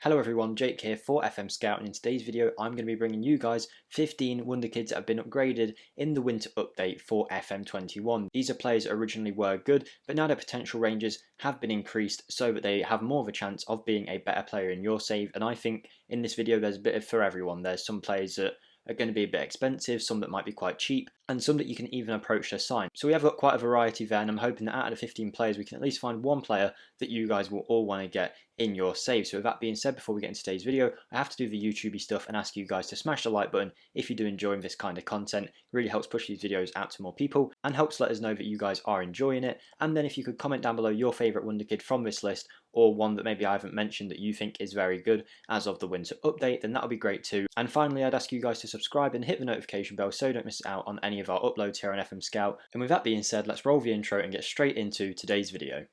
Hello everyone, Jake here for FMSCOUT, and in today's video I'm going to be bringing you guys 15 Wonderkids that have been upgraded in the winter update for FM21. These are players that originally were good, but now their potential ranges have been increased so that they have more of a chance of being a better player in your save, and I think in this video there's a bit for everyone. There's some players that are going to be a bit expensive, some that might be quite cheap, and some that you can even approach their sign. So we have got quite a variety there, and I'm hoping that out of the 15 players we can at least find one player that you guys will all want to get in your save. So with that being said, before we get into today's video, I have to do the YouTubey stuff and ask you guys to smash the like button if you do enjoy this kind of content. It really helps push these videos out to more people and helps let us know that you guys are enjoying it. And then if you could comment down below your favourite Wonderkid from this list, or one that maybe I haven't mentioned that you think is very good as of the winter update, then that would be great too. And finally, I'd ask you guys to subscribe and hit the notification bell so you don't miss out on any of our uploads here on FMSCOUT. And with that being said, let's roll the intro and get straight into today's video.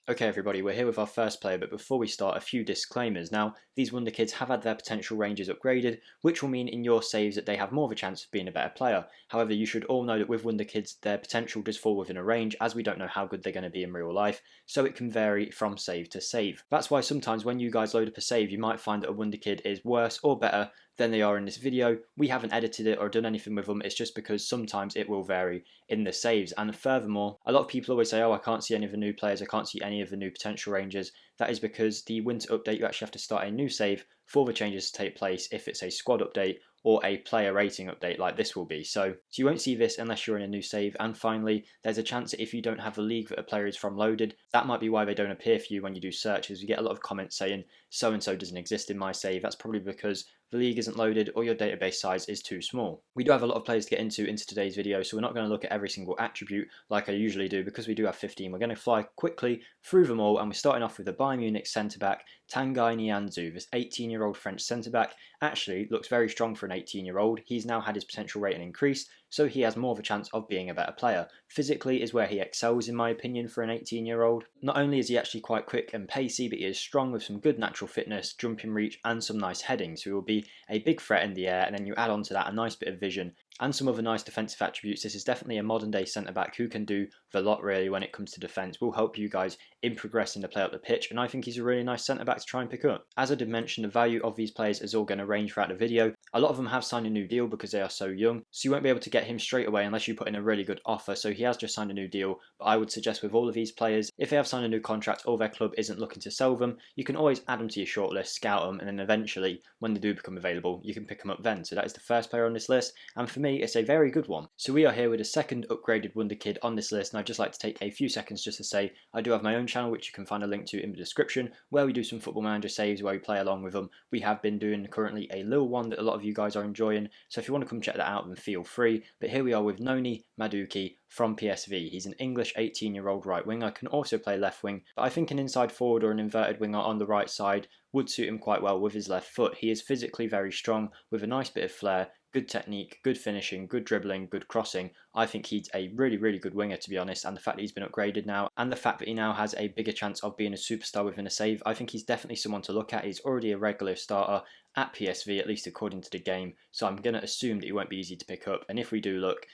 Okay everybody, we're here with our first player, but before we start, a few disclaimers. Now, these Wonderkids have had their potential ranges upgraded, which will mean in your saves that they have more of a chance of being a better player. However, you should all know that with Wonderkids, their potential does fall within a range, as we don't know how good they're going to be in real life, so it can vary from save to save. That's why sometimes when you guys load up a save, you might find that a Wonderkid is worse or better than they are in this video. We haven't edited it or done anything with them, it's just because sometimes it will vary in the saves. And furthermore, a lot of people always say, oh, I can't see any of the new players, I can't see any of the new potential ranges. That is because the winter update, you actually have to start a new save for the changes to take place if it's a squad update or a player rating update like this will be. So you won't see this unless you're in a new save. And finally, there's a chance that if you don't have the league that a player is from loaded, that might be why they don't appear for you when you do searches. You get a lot of comments saying so-and-so doesn't exist in my save. That's probably because the league isn't loaded or your database size is too small. We do have a lot of players to get into today's video, so we're not going to look at every single attribute like I usually do because we do have 15. We're going to fly quickly through them all, and we're starting off with the Bayern Munich centre-back, Tanguy Nianzou. This 18-year-old French centre-back actually looks very strong for an 18-year-old. He's now had his potential rating increased, so he has more of a chance of being a better player. Physically is where he excels in my opinion for an 18-year-old. Not only is he actually quite quick and pacey, but he is strong with some good natural fitness, jumping reach and some nice heading, so he will be a big threat in the air, and then you add on to that a nice bit of vision and some other nice defensive attributes. This is definitely a modern day centre back who can do the lot really when it comes to defence. Will help you guys in progressing to play up the pitch, and I think he's a really nice centre back to try and pick up. As I did mention, the value of these players is all going to range throughout the video. A lot of them have signed a new deal because they are so young, so you won't be able to get him straight away unless you put in a really good offer. So he has just signed a new deal, but I would suggest with all of these players, if they have signed a new contract or their club isn't looking to sell them, you can always add them to your shortlist, scout them, and then eventually when they do become available you can pick them up then. So that is the first player on this list, and for me it's a very good one. So we are here with a second upgraded Wonderkid on this list, and I'd just like to take a few seconds just to say I do have my own channel which you can find a link to in the description, where we do some Football Manager saves where we play along with them. We have been doing currently a little one that a lot of you guys are enjoying, so if you want to come check that out then feel free. But here we are with Noni Madueke from PSV. He's an English 18-year-old right winger, can also play left wing, but I think an inside forward or an inverted winger on the right side would suit him quite well with his left foot. He is physically very strong with a nice bit of flair, good technique, good finishing, good dribbling, good crossing. I think he's a really good winger, to be honest, and the fact that he's been upgraded now and the fact that he now has a bigger chance of being a superstar within a save, I think he's definitely someone to look at. He's already a regular starter at PSV, at least according to the game, so I'm going to assume that he won't be easy to pick up. And if we do look,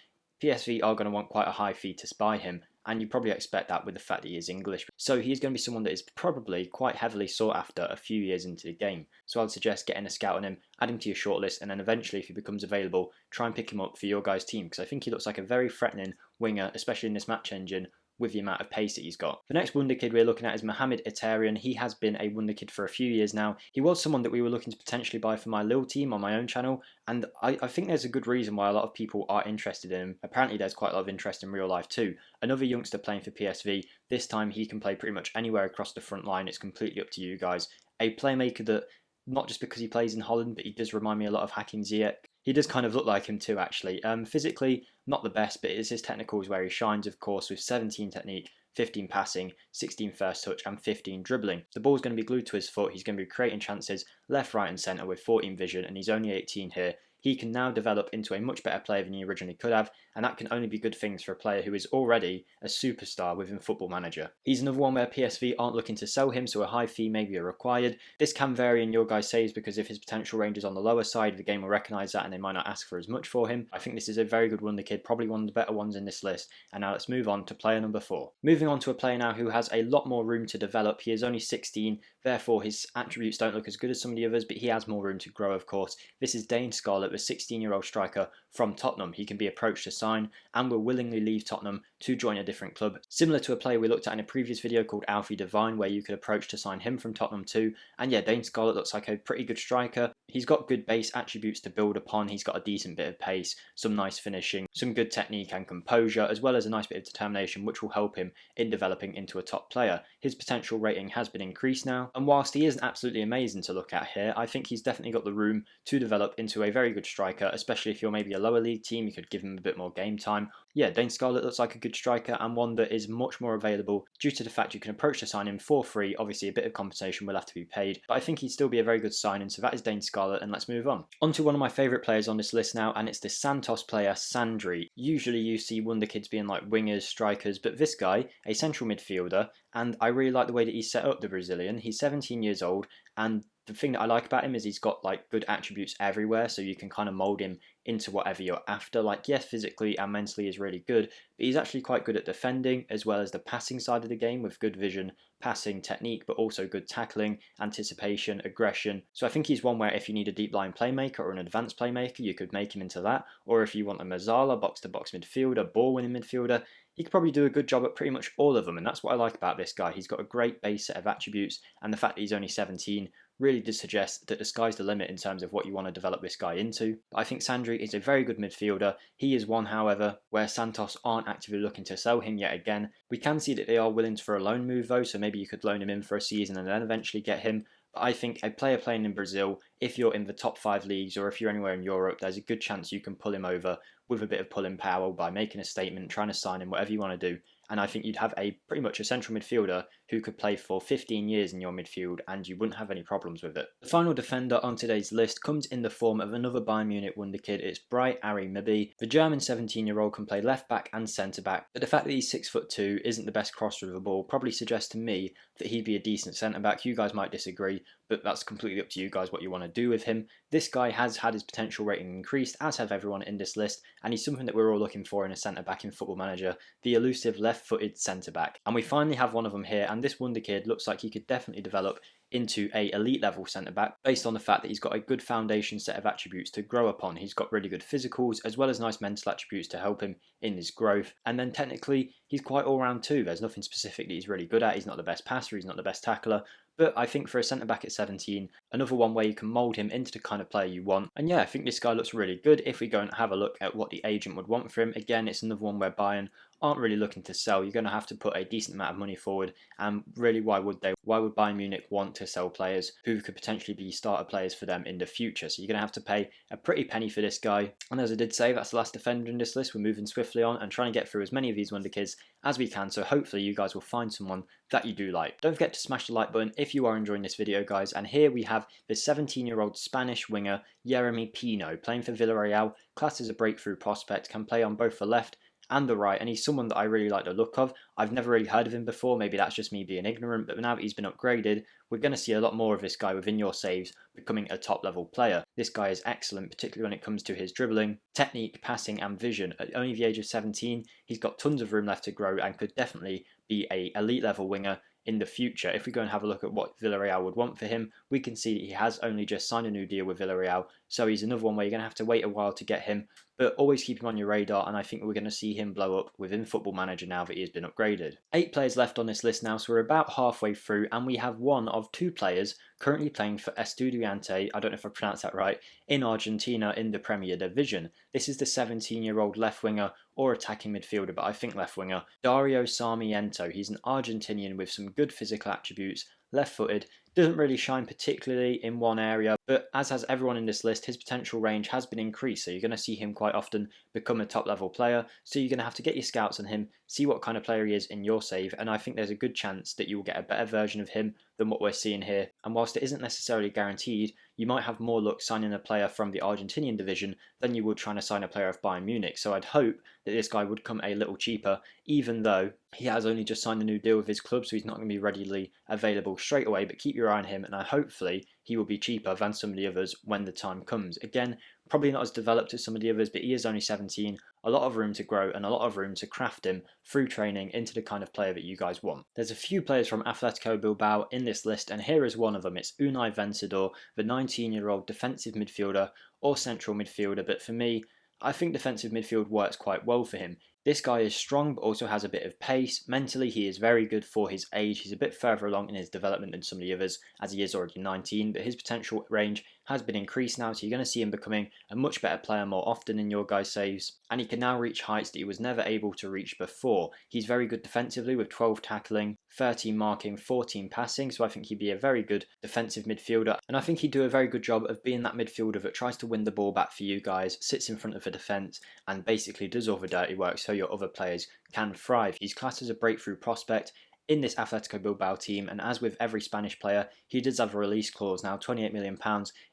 PSV are going to want quite a high fee to buy him, and you probably expect that with the fact that he is English. So he is going to be someone that is probably quite heavily sought after a few years into the game. So I'd suggest getting a scout on him, add him to your shortlist, and then eventually if he becomes available, try and pick him up for your guys' team, because I think he looks like a very threatening winger, especially in this match engine, with the amount of pace that he's got. The next Wonderkid we're looking at is Mohammed Itarian. He has been a Wonderkid for a few years now. He was someone that we were looking to potentially buy for my little team on my own channel, and I think there's a good reason why a lot of people are interested in him. Apparently there's quite a lot of interest in real life too. Another youngster playing for PSV, this time he can play pretty much anywhere across the front line. It's completely up to you guys. A playmaker that, not just because he plays in Holland, but he does remind me a lot of Hakim Ziyech. He does kind of look like him too actually. Physically not the best, but it's his technicals where he shines, of course, with 17 technique, 15 passing, 16 first touch and 15 dribbling. The ball's going to be glued to his foot. He's going to be creating chances left, right and centre with 14 vision, and he's only 18 here. he can now develop into a much better player than he originally could have, and that can only be good things for a player who is already a superstar within Football Manager. He's another one where PSV aren't looking to sell him, so a high fee may be required. This can vary in your guys' saves because if his potential range is on the lower side, the game will recognise that and they might not ask for as much for him. I think this is a very good Wonderkid, probably one of the better ones in this list. And now let's move on to player number 4. Moving on to a player now who has a lot more room to develop. He is only 16, therefore his attributes don't look as good as some of the others, but he has more room to grow, of course. This is Dane Scarlet, the 16-year-old striker from Tottenham. He can be approached to sign and will willingly leave Tottenham to join a different club, similar to a player we looked at in a previous video called Alfie Devine, where you could approach to sign him from Tottenham too. And yeah, Dane Scarlet looks like a pretty good striker. He's got good base attributes to build upon. He's got a decent bit of pace, some nice finishing, some good technique and composure, as well as a nice bit of determination, which will help him in developing into a top player. His potential rating has been increased now, and whilst he isn't absolutely amazing to look at here, I think he's definitely got the room to develop into a very good striker, especially if you're maybe a lower league team. You could give him a bit more game time. Yeah, Dane Scarlet looks like a good striker and one that is much more available due to the fact you can approach to sign him for free. Obviously, a bit of compensation will have to be paid, but I think he'd still be a very good signing. So that is Dane Scarlet, and let's move on. On to one of my favourite players on this list now, and it's the Santos player Sandri. Usually you see Wonderkids being like wingers, strikers, but this guy, a central midfielder, and I really like the way that he's set up, the Brazilian. He's 17 years old, and the thing that I like about him is he's got like good attributes everywhere, so you can kind of mould him into whatever you're after. Like, yes, physically and mentally is really good, but he's actually quite good at defending as well as the passing side of the game with good vision, passing, technique, but also good tackling, anticipation, aggression. So I think he's one where if you need a deep line playmaker or an advanced playmaker, you could make him into that. Or if you want a Mezzala, box-to-box midfielder, ball-winning midfielder, he could probably do a good job at pretty much all of them, and that's what I like about this guy. He's got a great base set of attributes, and the fact that he's only 17 really does suggest that the sky's the limit in terms of what you want to develop this guy into. But I think Sandri is a very good midfielder. He is one, however, where Santos aren't actively looking to sell him yet again. We can see that they are willing for a loan move though, so maybe you could loan him in for a season and then eventually get him. But I think a player playing in Brazil, if you're in the top 5 leagues or if you're anywhere in Europe, there's a good chance you can pull him over with a bit of pulling power by making a statement, trying to sign him, whatever you want to do. And I think you'd have pretty much a central midfielder who could play for 15 years in your midfield and you wouldn't have any problems with it. The final defender on today's list comes in the form of another Bayern Munich Wonderkid. It's Bright Ari Mibi. The German 17-year-old can play left back and centre back, but the fact that he's 6'2" isn't the best crosser of the ball probably suggests to me that he'd be a decent centre back. You guys might disagree, but that's completely up to you guys what you want to do with him. This guy has had his potential rating increased, as have everyone in this list, and he's something that we're all looking for in a centre back in Football Manager, the elusive left-footed centre back. And we finally have one of them here, and this Wonderkid looks like he could definitely develop into a elite level centre back based on the fact that he's got a good foundation set of attributes to grow upon. He's got really good physicals as well as nice mental attributes to help him in his growth, and then technically he's quite all round too. There's nothing specific that he's really good at. He's not the best passer, he's not the best tackler, but I think for a centre back at 17, another one where you can mould him into the kind of player you want. And yeah, I think this guy looks really good. If we go and have a look at what the agent would want for him, again, it's another one where Bayern aren't really looking to sell. You're going to have to put a decent amount of money forward, and really, why would they? Why would Bayern Munich want to sell players who could potentially be starter players for them in the future? So you're going to have to pay a pretty penny for this guy. And as I did say, that's the last defender in this list. We're moving swiftly on and trying to get through as many of these Wonderkids as we can, so hopefully you guys will find someone that you do like. Don't forget to smash the like button if you are enjoying this video, guys. And here we have the 17-year-old Spanish winger Jeremy Pino, playing for Villarreal, classed as a breakthrough prospect, can play on both the left and the right, and he's someone that I really like the look of. I've never really heard of him before, maybe that's just me being ignorant, but now that he's been upgraded, we're going to see a lot more of this guy within your saves becoming a top level player. This guy is excellent, particularly when it comes to his dribbling, technique, passing and vision. At only the age of 17, he's got tons of room left to grow and could definitely be a elite level winger in the future. If we go and have a look at what Villarreal would want for him, we can see that he has only just signed a new deal with Villarreal, so he's another one where you're going to have to wait a while to get him, but always keep him on your radar, and I think we're going to see him blow up within Football Manager now that he has been upgraded. 8 players left on this list now, so we're about halfway through, and we have one of 2 players currently playing for Estudiante, I don't know if I pronounced that right, in Argentina in the Premier Division. This is the 17-year-old left winger or attacking midfielder, but I think left winger, Dario Sarmiento. He's an Argentinian with some good physical attributes, left-footed, doesn't really shine particularly in one area, but as has everyone in this list, his potential range has been increased, so you're going to see him quite often become a top level player, so you're going to have to get your scouts on him, see what kind of player he is in your save, and I think there's a good chance that you will get a better version of him than what we're seeing here. And whilst it isn't necessarily guaranteed, you might have more luck signing a player from the Argentinian division than you would trying to sign a player of Bayern Munich. So I'd hope that this guy would come a little cheaper, even though he has only just signed a new deal with his club, so he's not going to be readily available straight away. But keep your eye on him, and hopefully he will be cheaper than some of the others when the time comes. Again, probably not as developed as some of the others, but he is only 17. A lot of room to grow and a lot of room to craft him through training into the kind of player that you guys want. There's a few players from Atletico Bilbao in this list, and here is one of them. It's Unai Vensador, the 19-year-old defensive midfielder or central midfielder, but for me, I think defensive midfield works quite well for him. This guy is strong but also has a bit of pace. Mentally, he is very good for his age. He's a bit further along in his development than some of the others, as he is already 19, but his potential range has been increased now, so you're going to see him becoming a much better player more often in your guys' saves, and he can now reach heights that he was never able to reach before. He's very good defensively with 12 tackling, 13 marking, 14 passing, so I think he'd be a very good defensive midfielder, and I think he'd do a very good job of being that midfielder that tries to win the ball back for you guys, sits in front of the defence, and basically does all the dirty work so your other players can thrive. He's classed as a breakthrough prospect in this Atletico Bilbao team, and as with every Spanish player, he does have a release clause. Now, £28 million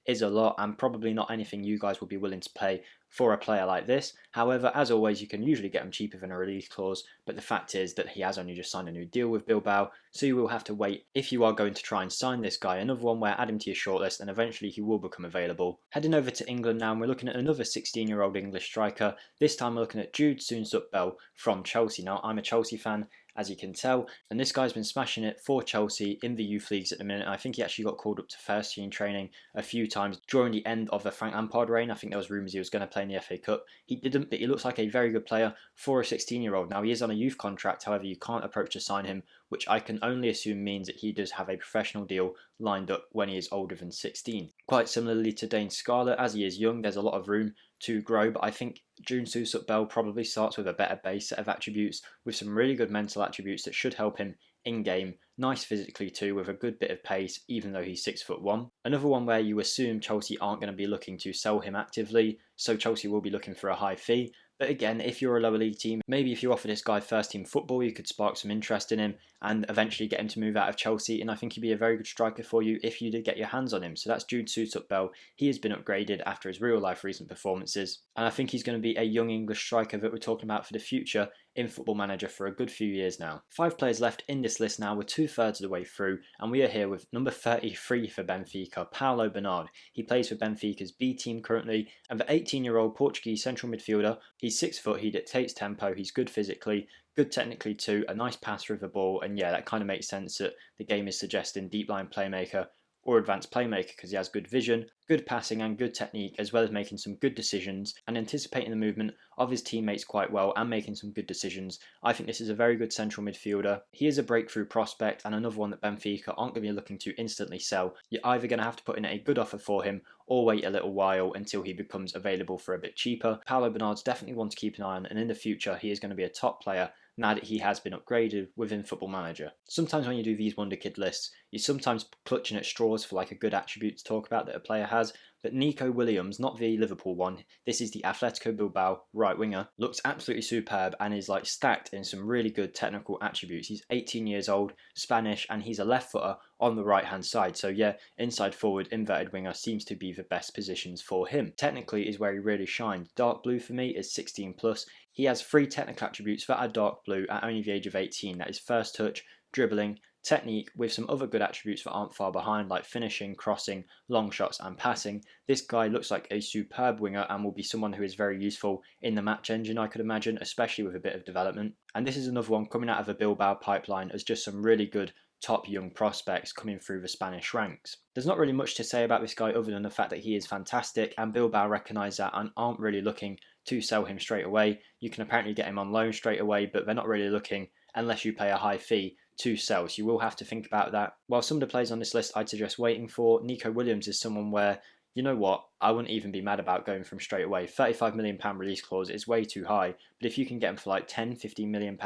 is a lot and probably not anything you guys will be willing to pay for a player like this. However, as always, you can usually get him cheaper than a release clause, but the fact is that he has only just signed a new deal with Bilbao, so you will have to wait if you are going to try and sign this guy. Another one where add him to your shortlist and eventually he will become available. Heading over to England now, and we're looking at another 16-year-old English striker. This time we're looking at Jude Soonsup-Bell from Chelsea. Now, I'm a Chelsea fan, as you can tell, and this guy's been smashing it for Chelsea in the youth leagues at the minute. I think he actually got called up to first team training a few times during the end of the Frank Lampard reign. I think there was rumours he was going to play in the FA Cup. He didn't, but he looks like a very good player for a 16-year-old. Now, he is on a youth contract, however you can't approach to sign him, which I can only assume means that he does have a professional deal lined up when he is older than 16. Quite similarly to Dane Scarlet, as he is young, there's a lot of room to grow, but I think Jude Soonsup-Bell probably starts with a better base set of attributes, with some really good mental attributes that should help him in game. Nice physically too, with a good bit of pace, even though he's 6'1". Another one where you assume Chelsea aren't going to be looking to sell him actively, so Chelsea will be looking for a high fee. But again, if you're a lower league team, maybe if you offer this guy first team football, you could spark some interest in him and eventually get him to move out of Chelsea. And I think he'd be a very good striker for you if you did get your hands on him. So that's Jude Soonsup-Bell. He has been upgraded after his real life recent performances. And I think he's going to be a young English striker that we're talking about for the future in Football Manager for a good few years now. 5 players left in this list now. We're 2/3 of the way through, and we are here with number 33 for Benfica, Paolo Bernard. He plays for Benfica's B team currently, and the 18-year-old Portuguese central midfielder, he's 6 foot, he dictates tempo, he's good physically, good technically too, a nice passer of the ball, and yeah, that kind of makes sense that the game is suggesting deep line playmaker or advanced playmaker because he has good vision, good passing and good technique, as well as making some good decisions and anticipating the movement of his teammates quite well and making some good decisions. I think this is a very good central midfielder. He is a breakthrough prospect and another one that Benfica aren't going to be looking to instantly sell. You're either going to have to put in a good offer for him or wait a little while until he becomes available for a bit cheaper. Paolo Bernard's definitely one to keep an eye on, and in the future he is going to be a top player now that he has been upgraded within Football Manager. Sometimes when you do these Wonderkid lists, you're sometimes clutching at straws for like a good attribute to talk about that a player has, but Nico Williams, not the Liverpool one, this is the Atletico Bilbao right winger, looks absolutely superb and is like stacked in some really good technical attributes. He's 18 years old, Spanish, and he's a left footer on the right hand side. So yeah, inside forward, inverted winger seems to be the best positions for him. Technically is where he really shined. Dark blue for me is 16 plus. He has 3 technical attributes that are dark blue at only the age of 18. That is first touch, dribbling, technique, with some other good attributes that aren't far behind, like finishing, crossing, long shots and passing. This guy looks like a superb winger and will be someone who is very useful in the match engine, I could imagine, especially with a bit of development. And this is another one coming out of the Bilbao pipeline as just some really good top young prospects coming through the Spanish ranks. There's not really much to say about this guy other than the fact that he is fantastic, and Bilbao recognise that and aren't really looking to sell him straight away. You can apparently get him on loan straight away, but they're not really looking, unless you pay a high fee, to sell, so you will have to think about that. While some of the players on this list I'd suggest waiting for, Nico Williams is someone where, you know what, I wouldn't even be mad about going from straight away. £35 million release clause is way too high, but if you can get him for like £10, £15 million,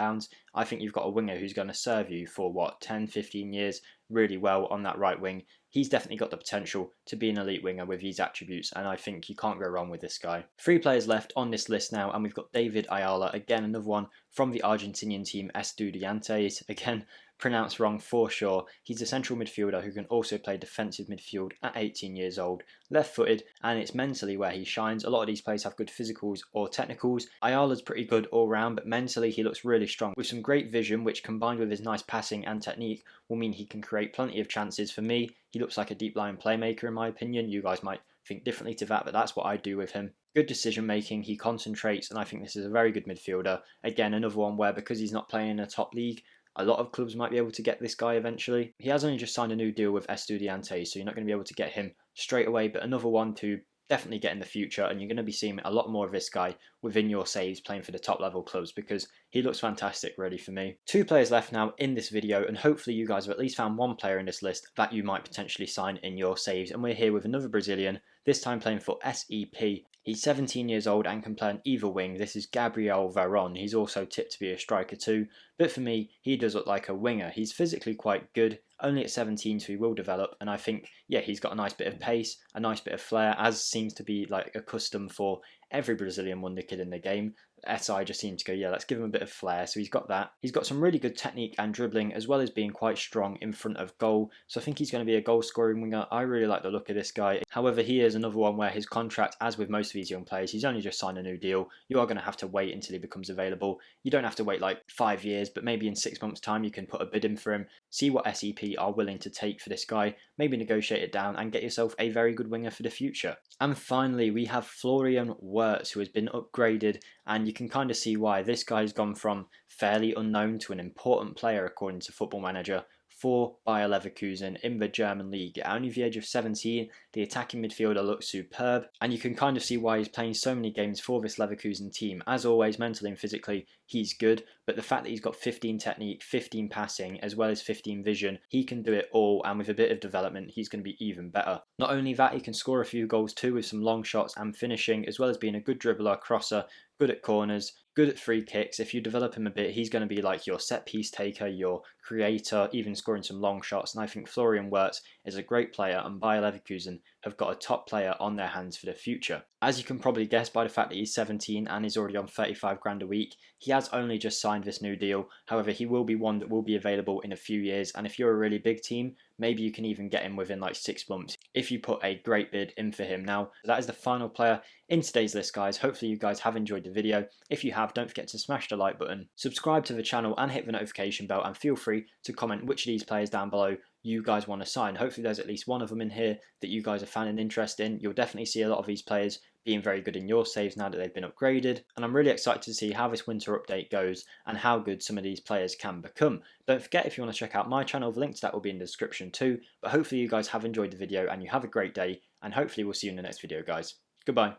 I think you've got a winger who's going to serve you for what, 10, 15 years really well on that right wing. He's definitely got the potential to be an elite winger with these attributes, and I think you can't go wrong with this guy. 3 players left on this list now, and we've got David Ayala, again another one from the Argentinian team Estudiantes, again pronounced wrong for sure. He's a central midfielder who can also play defensive midfield at 18 years old, left-footed, and it's mentally where he shines. A lot of these players have good physicals or technicals. Ayala's pretty good all round, but mentally he looks really strong with some great vision, which combined with his nice passing and technique will mean he can create plenty of chances. For me, he looks like a deep line playmaker in my opinion. You guys might think differently to that, but that's what I do with him. Good decision making, he concentrates, and I think this is a very good midfielder. Again, another one where because he's not playing in a top league, a lot of clubs might be able to get this guy eventually. He has only just signed a new deal with Estudiantes, so you're not going to be able to get him straight away, but another one to definitely get in the future, and you're going to be seeing a lot more of this guy within your saves playing for the top level clubs because he looks fantastic really for me. 2 players left now in this video, and hopefully you guys have at least found one player in this list that you might potentially sign in your saves, and we're here with another Brazilian, this time playing for SEP. He's 17 years old and can play on either wing. This is Gabrielle Varon. He's also tipped to be a striker too, but for me, he does look like a winger. He's physically quite good, only at 17, so he will develop, and I think, yeah, he's got a nice bit of pace, a nice bit of flair, as seems to be like a custom for every Brazilian wonder kid in the game. SI just seemed to go, yeah, let's give him a bit of flair, so he's got that. He's got some really good technique and dribbling, as well as being quite strong in front of goal, so I think he's going to be a goal scoring winger. I really like the look of this guy. However, he is another one where his contract, as with most of these young players, he's only just signed a new deal. You are going to have to wait until he becomes available. You don't have to wait like 5 years, but maybe in 6 months time you can put a bid in for him, see what SEP are willing to take for this guy, maybe negotiate it down and get yourself a very good winger for the future. And finally, we have Florian Wurtz, who has been upgraded, and you can kind of see why. This guy's gone from fairly unknown to an important player according to Football Manager for Bayer Leverkusen in the German league. At only the age of 17, the attacking midfielder looks superb, and you can kind of see why he's playing so many games for this Leverkusen team. As always, mentally and physically, he's good, but the fact that he's got 15 technique, 15 passing, as well as 15 vision, he can do it all, and with a bit of development, he's going to be even better. Not only that, he can score a few goals too with some long shots and finishing, as well as being a good dribbler, crosser, good at corners, good at free kicks. If you develop him a bit, he's going to be like your set piece taker, your creator, even scoring some long shots. And I think Florian Wurtz is a great player, and Bayer Leverkusen have got a top player on their hands for the future. As you can probably guess by the fact that he's 17 and he's already on 35 grand a week, he has only just signed this new deal. However, he will be one that will be available in a few years, and if you're a really big team, maybe you can even get him within like 6 months if you put a great bid in for him. Now, that is the final player in today's list, guys. Hopefully you guys have enjoyed the video. If you have, don't forget to smash the like button, subscribe to the channel and hit the notification bell, and feel free to comment which of these players down below you guys want to sign. Hopefully there's at least one of them in here that you guys have found an interest in. You'll definitely see a lot of these players being very good in your saves now that they've been upgraded, and I'm really excited to see how this winter update goes and how good some of these players can become. Don't forget, if you want to check out my channel, the link to that will be in the description too. But hopefully you guys have enjoyed the video and you have a great day, and hopefully we'll see you in the next video, guys. Goodbye.